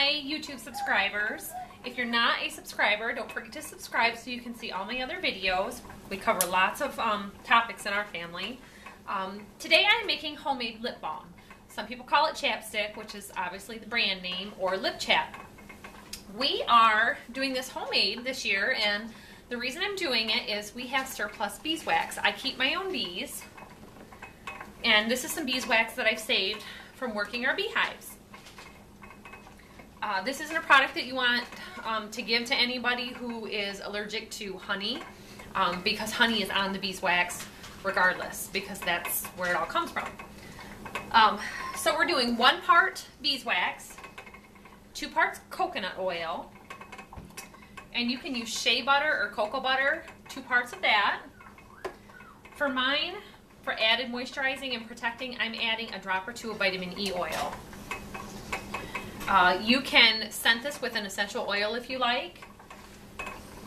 my YouTube subscribers. If you're not a subscriber, don't forget to subscribe so you can see all my other videos. We cover lots of topics in our family. Today I'm making homemade lip balm. Some people call it chapstick, which is obviously the brand name, or lip chap. We are doing this homemade this year, and the reason I'm doing it is we have surplus beeswax. I keep my own bees, and this is some beeswax that I've saved from working our beehives. This isn't a product that you want to give to anybody who is allergic to honey, because honey is on the beeswax regardless, because that's where it all comes from. So we're doing 1 part beeswax, 2 parts coconut oil, and you can use shea butter or cocoa butter, 2 parts of that. For mine, for added moisturizing and protecting, I'm adding a drop or 2 of vitamin E oil. You can scent this with an essential oil if you like.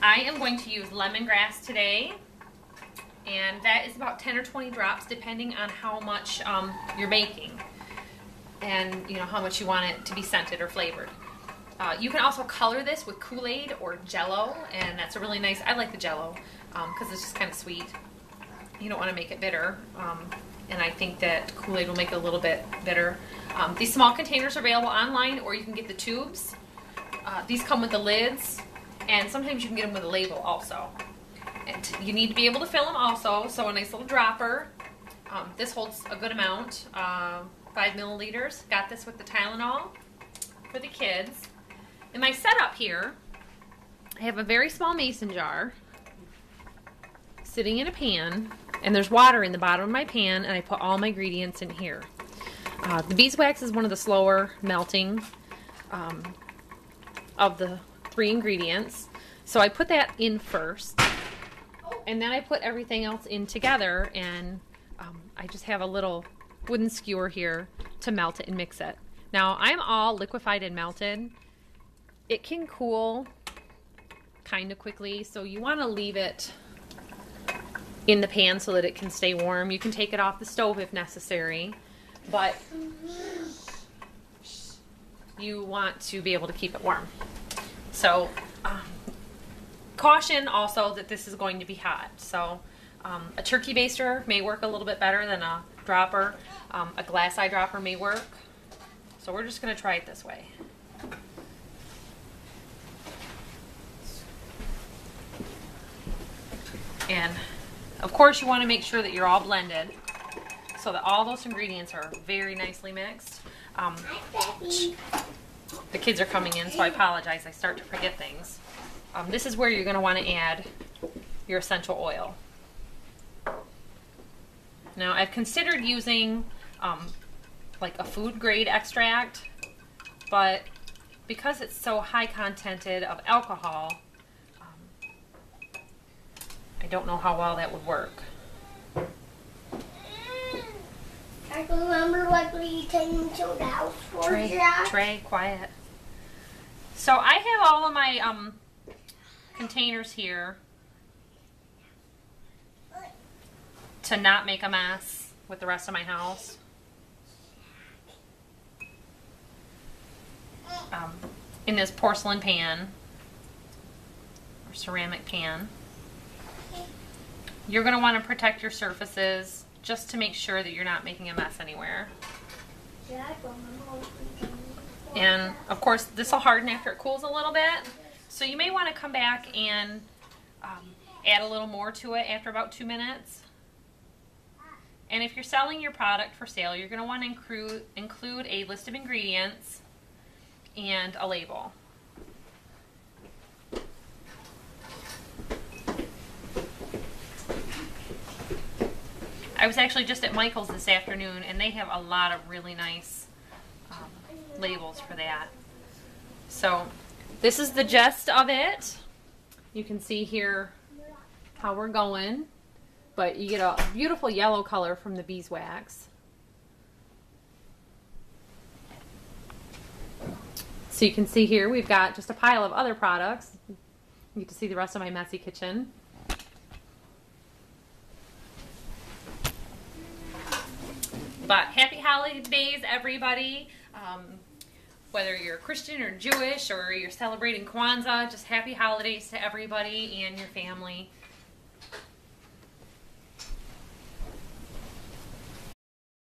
I am going to use lemongrass today, and that is about 10 or 20 drops depending on how much you're making and how much you want it to be scented or flavored. You can also color this with Kool-Aid or Jello, and that's a really nice, I like the Jello because it's just kind of sweet. You don't want to make it bitter, and I think that Kool-Aid will make it a little bit bitter. These small containers are available online, or you can get the tubes. These come with the lids, and sometimes you can get them with a label also. And you need to be able to fill them also, so a nice little dropper. This holds a good amount, 5 milliliters. Got this with the Tylenol for the kids. In my setup here, I have a very small mason jar sitting in a pan, and there's water in the bottom of my pan, and I put all my ingredients in here. The beeswax is one of the slower melting of the 3 ingredients, so I put that in first, and then I put everything else in together, and I just have a little wooden skewer here to melt it and mix it. Now I'm all liquefied and melted. It can cool kind of quickly, so you want to leave it in the pan so that it can stay warm. You can take it off the stove if necessary, but you want to be able to keep it warm. So caution also that this is going to be hot. So a turkey baster may work a little bit better than a dropper. A glass eye dropper may work. So we're just going to try it this way. And of course you want to make sure that you're all blended so that all those ingredients are very nicely mixed. The kids are coming in, so I apologize. I start to forget things. This is where you're going to want to add your essential oil. Now I've considered using like a food grade extract, but because it's so high contented of alcohol, I don't know how well that would work. I remember what we came to the house for. Trey, quiet. So I have all of my containers here to not make a mess with the rest of my house. In this porcelain pan or ceramic pan. You're going to want to protect your surfaces just to make sure that you're not making a mess anywhere. And of course this will harden after it cools a little bit, so you may want to come back and add a little more to it after about 2 minutes. And if you're selling your product for sale, you're going to want to include a list of ingredients and a label. I was actually just at Michael's this afternoon, and they have a lot of really nice labels for that. So this is the gist of it. You can see here how we're going, but you get a beautiful yellow color from the beeswax. So you can see here we've got just a pile of other products. You get to see the rest of my messy kitchen. But happy holidays, everybody. whether you're Christian or Jewish or you're celebrating Kwanzaa, just happy holidays to everybody and your family.